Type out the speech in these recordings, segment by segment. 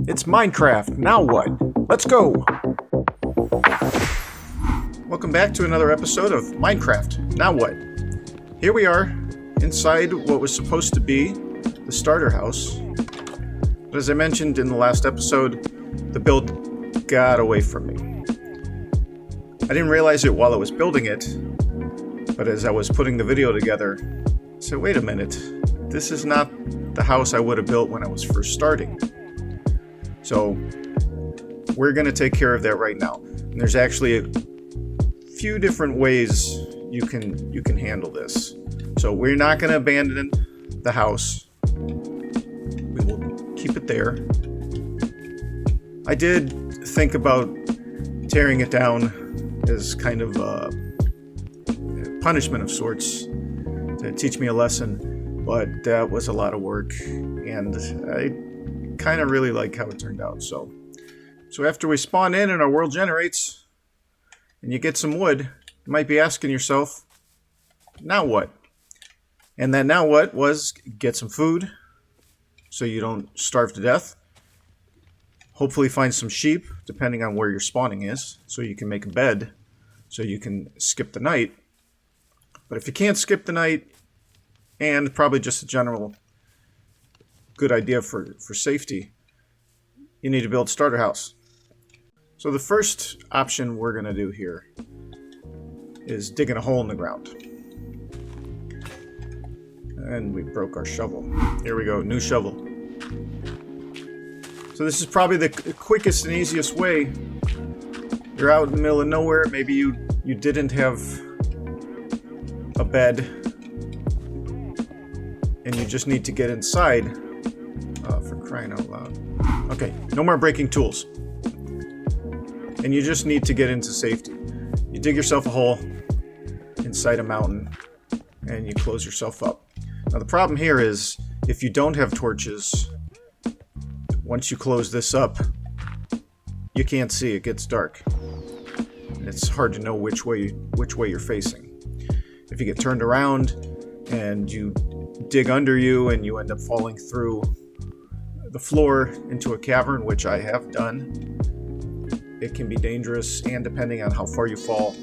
It's Minecraft, now what? Let's go! Welcome back to another episode of Minecraft, now what? Here we are, inside what was supposed to be the starter house. But as I mentioned in the last episode, the build got away from me. I didn't realize it while I was building it, but as I was putting the video together, I said, wait a minute, this is not the house I would have built when I was first starting. So we're going to take care of that right now. And there's actually a few different ways you can handle this. So we're not going to abandon the house. We will keep it there. I did think about tearing it down as kind of a punishment of sorts to teach me a lesson, but that was a lot of work, and I kind of really like how it turned out. So after we spawn in and our world generates and you get some wood, you might be asking yourself, now what? And that now what was get some food so you don't starve to death. Hopefully find some sheep, depending on where your spawning is, so you can make a bed so you can skip the night. But if you can't skip the night, and probably just a general good idea for safety, you need to build a starter house. So the first option we're going to do here is digging a hole in the ground. And we broke our shovel. Here we go, new shovel. So this is probably the quickest and easiest way. You're out in the middle of nowhere, maybe you didn't have a bed and you just need to get inside. For crying out loud. Okay, no more breaking tools. And you just need to get into safety. You dig yourself a hole inside a mountain and you close yourself up. Now the problem here is if you don't have torches, once you close this up, you can't see, it gets dark. And it's hard to know which way you're facing. If you get turned around and you dig under you and you end up falling through the floor into a cavern, which I have done, it can be dangerous, and depending on how far you fall,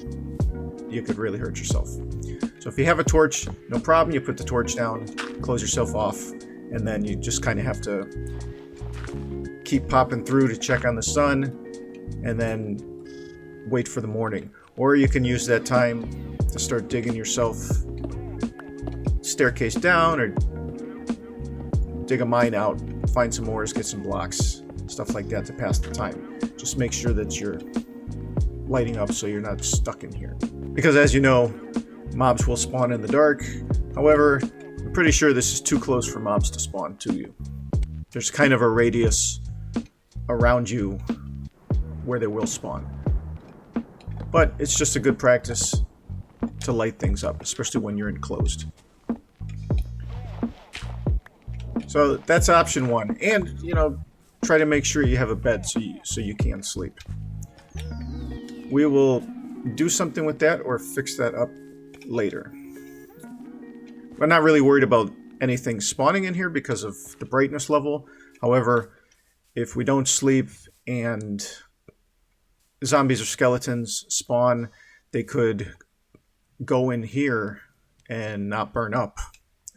you could really hurt yourself. So if you have a torch, no problem, you put the torch down, close yourself off, and then you just kind of have to keep popping through to check on the sun, and then wait for the morning. Or you can use that time to start digging yourself staircase down, or dig a mine out, find some ores, get some blocks, stuff like that to pass the time. Just make sure that you're lighting up so you're not stuck in here. Because as you know, mobs will spawn in the dark. However, I'm pretty sure this is too close for mobs to spawn to you. There's kind of a radius around you where they will spawn. But it's just a good practice to light things up, especially when you're enclosed. So that's option one. And, try to make sure you have a bed so you can sleep. We will do something with that or fix that up later. I'm not really worried about anything spawning in here because of the brightness level. However, if we don't sleep and zombies or skeletons spawn, they could go in here and not burn up,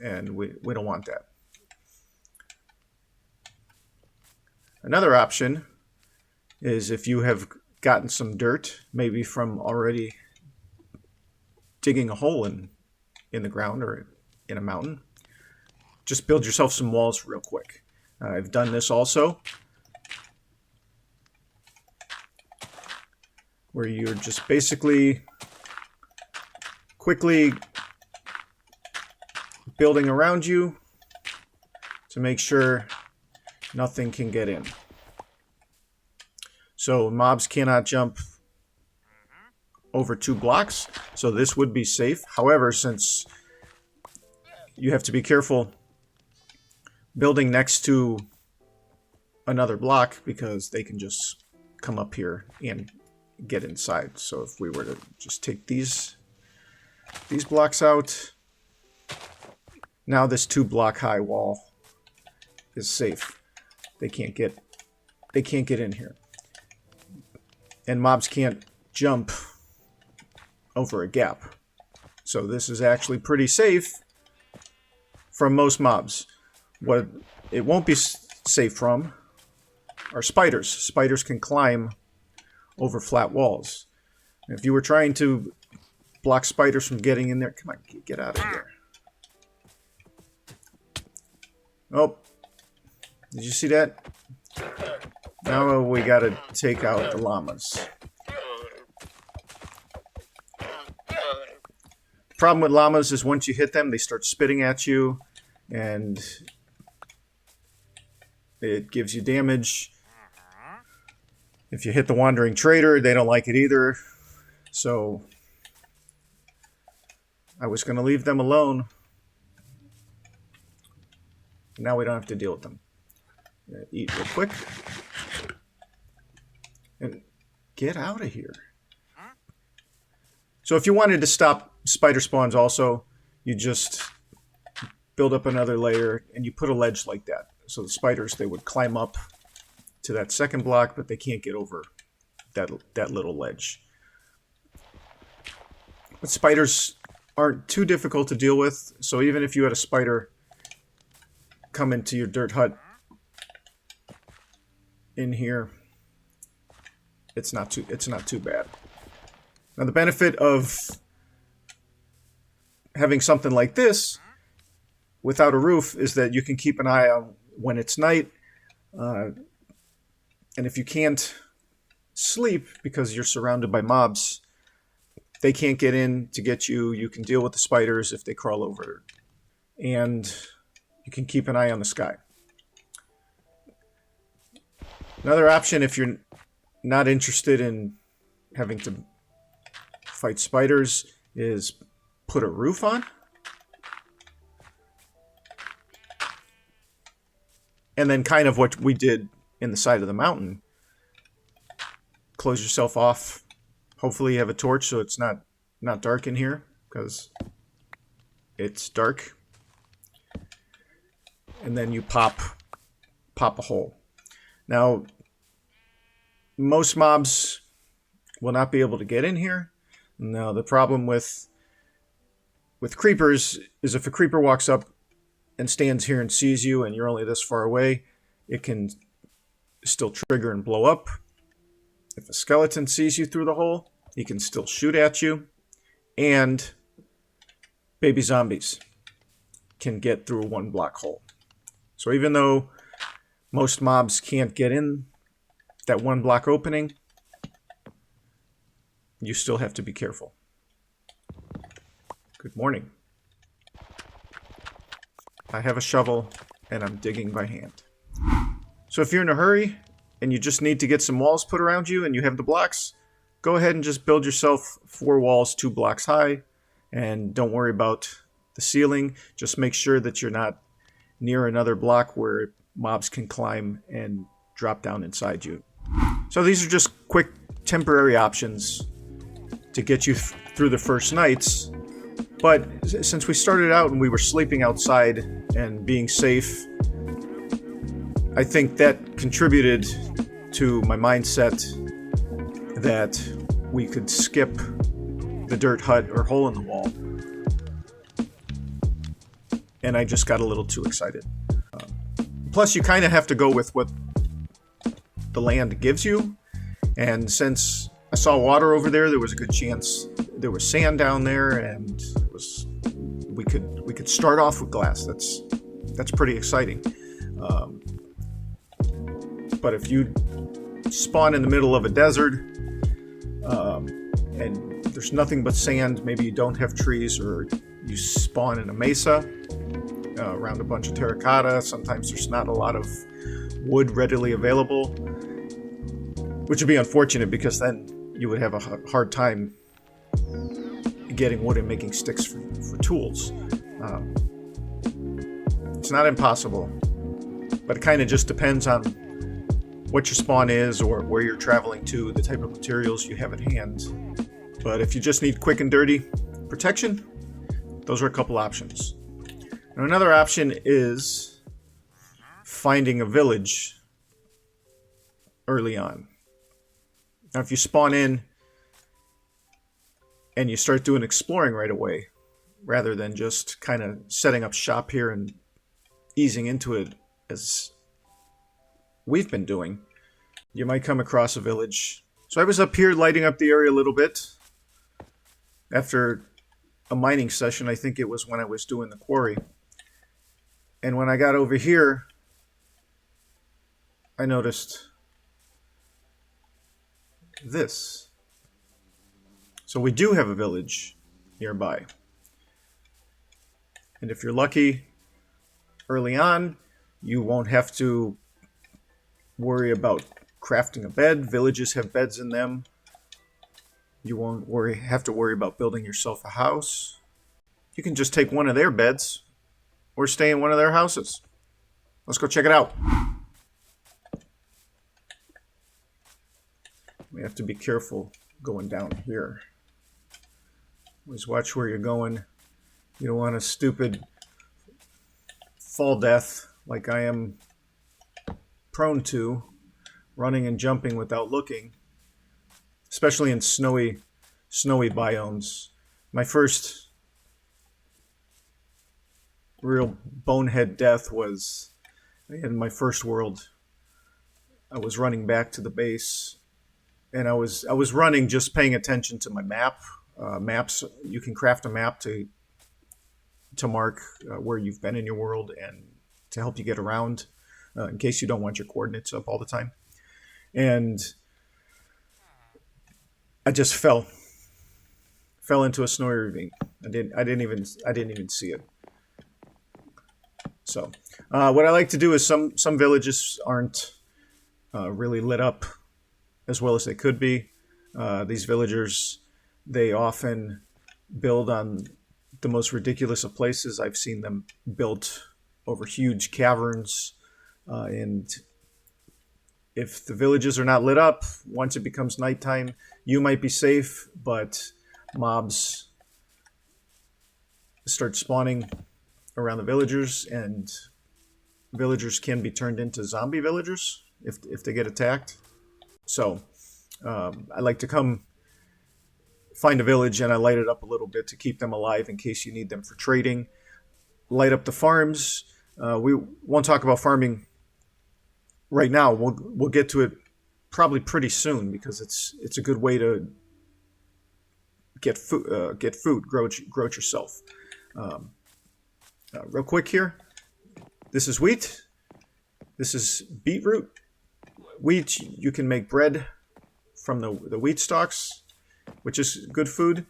and we don't want that. Another option is if you have gotten some dirt, maybe from already digging a hole in the ground or in a mountain, just build yourself some walls real quick. I've done this also, where you're just basically quickly building around you to make sure nothing can get in. So mobs cannot jump over 2 blocks, so this would be safe. However, since you have to be careful building next to another block, because they can just come up here and get inside. So if we were to just take these blocks out, now this 2 block high wall is safe. They can't get they can't get in here. And mobs can't jump over a gap. So this is actually pretty safe from most mobs. What it won't be safe from are spiders. Spiders can climb over flat walls. And if you were trying to block spiders from getting in there, come on, get out of here. Oh, did you see that? Now we gotta take out the llamas. Problem with llamas is once you hit them, they start spitting at you, and it gives you damage. If you hit the wandering trader, they don't like it either. So I was going to leave them alone. Now we don't have to deal with them. Eat real quick. And get out of here. So if you wanted to stop spider spawns also, you just build up another layer and you put a ledge like that. So the spiders, they would climb up to that second block, but they can't get over that little ledge. But spiders aren't too difficult to deal with, so even if you had a spider come into your dirt hut in here, it's not too bad. Now the benefit of having something like this without a roof is that you can keep an eye on when it's night. And if you can't sleep because you're surrounded by mobs, they can't get in to get you. You can deal with the spiders if they crawl over. And you can keep an eye on the sky. Another option, if you're not interested in having to fight spiders, is put a roof on. And then kind of what we did in the side of the mountain. Close yourself off. Hopefully you have a torch so it's not dark in here, because it's dark. And then you pop a hole. Now, most mobs will not be able to get in here. Now, the problem with creepers is if a creeper walks up and stands here and sees you and you're only this far away, it can still trigger and blow up. If a skeleton sees you through the hole, he can still shoot at you. And baby zombies can get through a one block hole. So even though most mobs can't get in that one block opening, you still have to be careful. Good morning. I have a shovel and I'm digging by hand. So if you're in a hurry and you just need to get some walls put around you and you have the blocks, go ahead and just build yourself 4 walls 2 blocks high, and don't worry about the ceiling. Just make sure that you're not near another block where mobs can climb and drop down inside you. So these are just quick temporary options to get you through the first nights. But since we started out and we were sleeping outside and being safe, I think that contributed to my mindset that we could skip the dirt hut or hole in the wall. And I just got a little too excited. Plus, you kind of have to go with what the land gives you. And since I saw water over there, there was a good chance there was sand down there, and we could start off with glass. That's pretty exciting. But if you spawn in the middle of a desert and there's nothing but sand, maybe you don't have trees, or you spawn in a mesa around a bunch of terracotta, sometimes there's not a lot of wood readily available, which would be unfortunate because then you would have a hard time getting wood and making sticks for tools. It's not impossible, but it kind of just depends on what your spawn is or where you're traveling to, the type of materials you have at hand. But if you just need quick and dirty protection, those are a couple options. Now, another option is finding a village early on. Now, if you spawn in and you start doing exploring right away, rather than just kind of setting up shop here and easing into it as we've been doing, you might come across a village. So I was up here lighting up the area a little bit after a mining session. I think it was when I was doing the quarry. And when I got over here, I noticed this. So we do have a village nearby. And if you're lucky, early on, you won't have to worry about crafting a bed. Villages have beds in them. You won't have to worry about building yourself a house. You can just take one of their beds or stay in one of their houses. Let's go check it out. We have to be careful going down here. Always watch where you're going. You don't want a stupid fall death like I am prone to, running and jumping without looking, especially in snowy biomes. My first real bonehead death was in my first world. I was running back to the base, and I was running just paying attention to my map. Maps, you can craft a map to mark where you've been in your world and to help you get around in case you don't want your coordinates up all the time. And I just fell into a snowy ravine. I didn't even see it. So what I like to do is some villages aren't really lit up as well as they could be. These villagers, they often build on the most ridiculous of places. I've seen them built over huge caverns, and if the villages are not lit up, once it becomes nighttime, you might be safe, but mobs start spawning around the villagers, and villagers can be turned into zombie villagers if they get attacked. So I like to come find a village and I light it up a little bit to keep them alive in case you need them for trading. Light up the farms. We won't talk about farming right now. We'll get to it probably pretty soon because it's a good way to get food, grow it yourself. Real quick here, this is wheat. This is beetroot. Wheat, you can make bread from the wheat stalks, which is good food.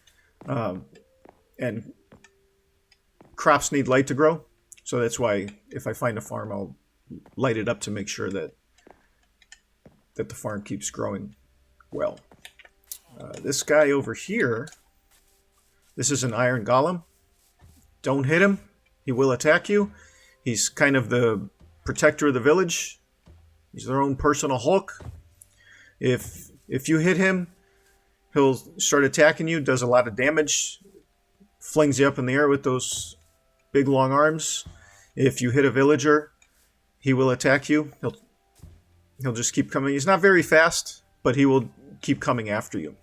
And crops need light to grow. So that's why if I find a farm, I'll light it up to make sure that the farm keeps growing well. This guy over here, this is an iron golem. Don't hit him. He will attack you. He's kind of the protector of the village. He's their own personal Hulk. If you hit him, he'll start attacking you, does a lot of damage, flings you up in the air with those big long arms. If you hit a villager, he will attack you. He'll just keep coming. He's not very fast, but he will keep coming after you.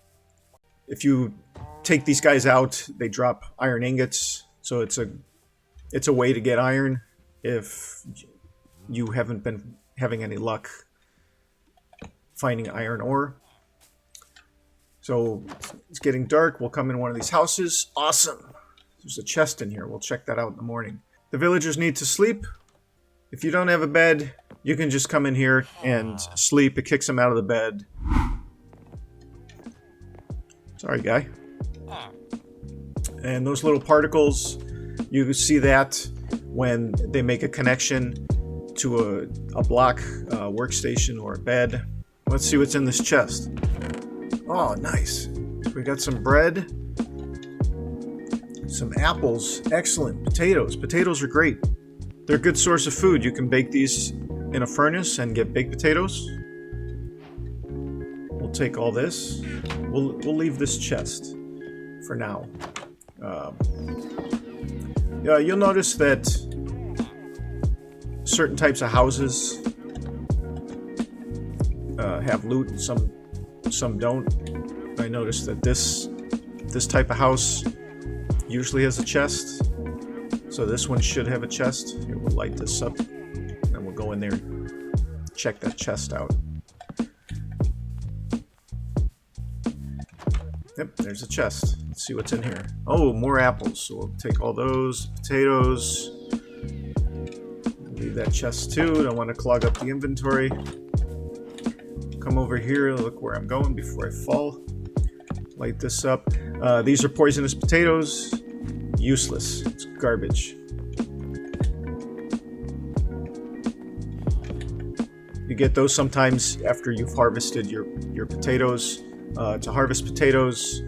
If you take these guys out, they drop iron ingots, so it's a way to get iron if you haven't been having any luck finding iron ore. So it's getting dark. We'll come in one of these houses. Awesome. There's a chest in here. We'll check that out in the morning. The villagers need to sleep. If you don't have a bed, you can just come in here and sleep. It kicks them out of the bed. Sorry, guy. And those little particles, you see that when they make a connection to a block, a workstation, or a bed. Let's see what's in this chest. Oh, nice. We got some bread, some apples, excellent. Potatoes. Potatoes are great. They're a good source of food. You can bake these in a furnace and get baked potatoes. We'll take all this. We'll leave this chest for now. Yeah, you'll notice that certain types of houses have loot and some don't. I noticed that this type of house usually has a chest, so this one should have a chest. Here, we'll light this up, and we'll go in there and check that chest out. Yep, there's a chest. Let's see what's in here. Oh, more apples. So we'll take all those potatoes. Leave that chest too. Don't want to clog up the inventory. Come over here, look where I'm going before I fall. Light this up. These are poisonous potatoes. Useless. It's garbage. You get those sometimes after you've harvested your potatoes. To harvest potatoes,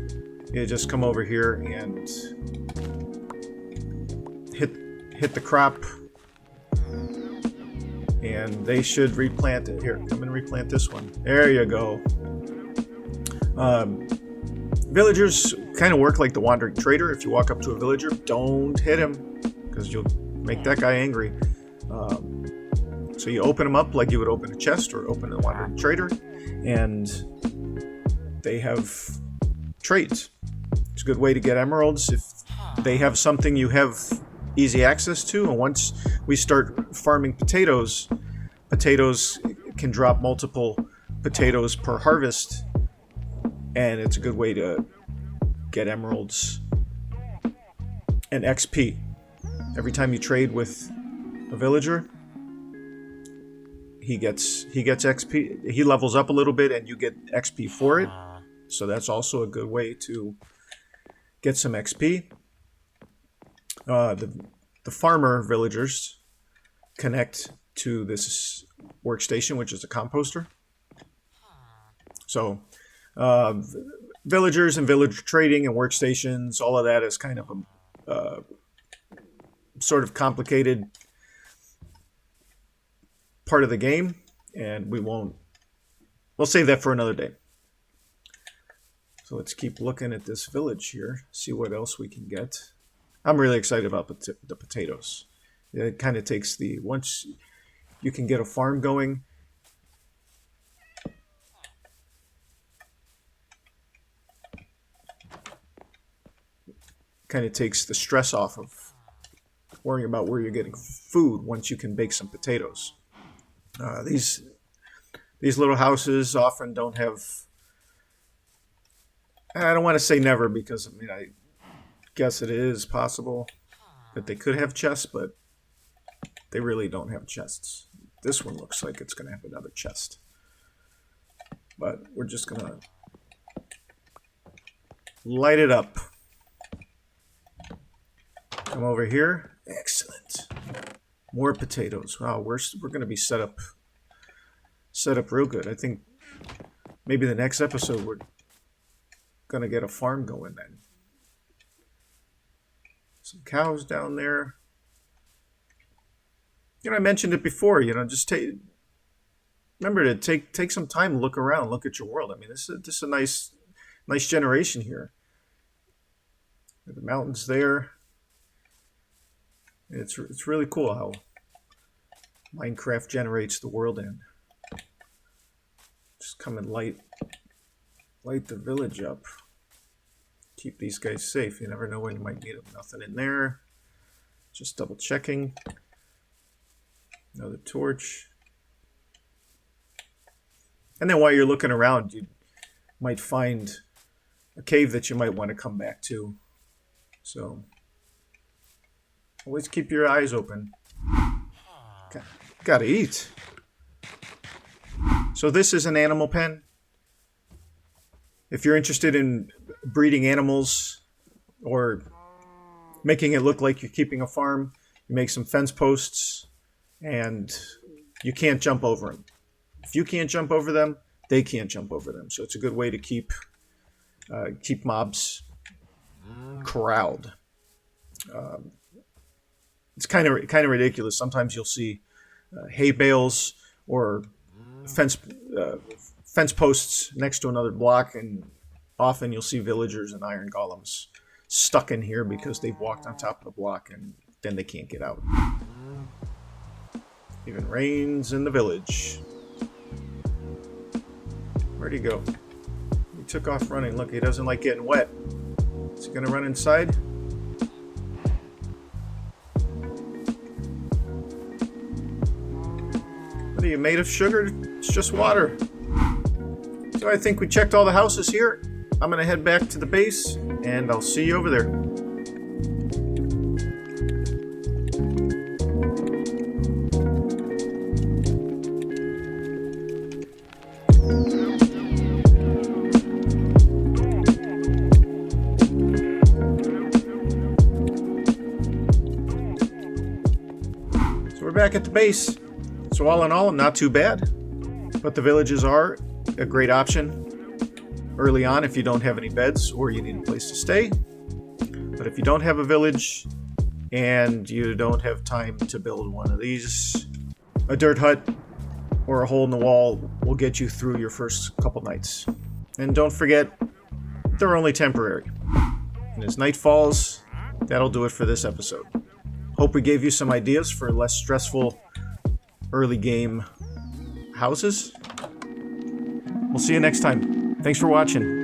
you just come over here and hit the crop, and they should replant it. Here, come and replant this one. There you go. Villagers kind of work like the wandering trader. If you walk up to a villager, don't hit him, because you'll make that guy angry. So you open them up like you would open a chest or open a wandering trader, and they have trades. It's a good way to get emeralds if they have something you have easy access to. And once we start farming potatoes, potatoes can drop multiple potatoes per harvest, and it's a good way to get emeralds and XP. Every time you trade with a villager, he gets XP. He levels up a little bit, and you get XP for it. So that's also a good way to get some XP. The farmer villagers connect to this workstation, which is a composter. So villagers and villager trading and workstations, all of that is kind of a sort of complicated part of the game, and we'll save that for another day. So let's keep looking at this village here, see what else we can get. I'm really excited about the potatoes. It kind of takes once you can get a farm going, kind of takes the stress off of worrying about where you're getting food once you can bake some potatoes. These little houses often don't have, I don't want to say never, because I mean, I guess it is possible that they could have chests, but they really don't have chests. This one looks like it's going to have another chest, but we're just going to light it up. Come over here. Excellent. More potatoes. Wow, we're going to be set up real good. I think maybe the next episode we're going to get a farm going then. Some cows down there. You know, I mentioned it before, you know, just remember to take some time to look around, look at your world. I mean, this is a nice generation here. The mountains there. It's really cool how Minecraft generates the world in. Just come and light the village up. Keep these guys safe. You never know when you might need them. Nothing in there. Just double checking. Another torch. And then while you're looking around, you might find a cave that you might want to come back to. So always keep your eyes open. Gotta eat. So this is an animal pen. If you're interested in breeding animals or making it look like you're keeping a farm, you make some fence posts, and you can't jump over them. If you can't jump over them, they can't jump over them. So it's a good way to keep mobs corralled. It's kind of ridiculous. Sometimes you'll see hay bales or fence posts next to another block, and often you'll see villagers and iron golems stuck in here because they've walked on top of the block and then they can't get out. Even rains in the village. Where'd he go? He took off running. Look, he doesn't like getting wet. Is he gonna run inside? What are you, made of sugar? It's just water. So I think we checked all the houses here. I'm gonna head back to the base, and I'll see you over there. So we're back at the base. So all in all, not too bad. But the villages are a great option early on if you don't have any beds or you need a place to stay. But if you don't have a village and you don't have time to build one of these, a dirt hut or a hole in the wall will get you through your first couple nights. And don't forget, they're only temporary. And as night falls, that'll do it for this episode. Hope we gave you some ideas for less stressful early game houses. We'll see you next time. Thanks for watching.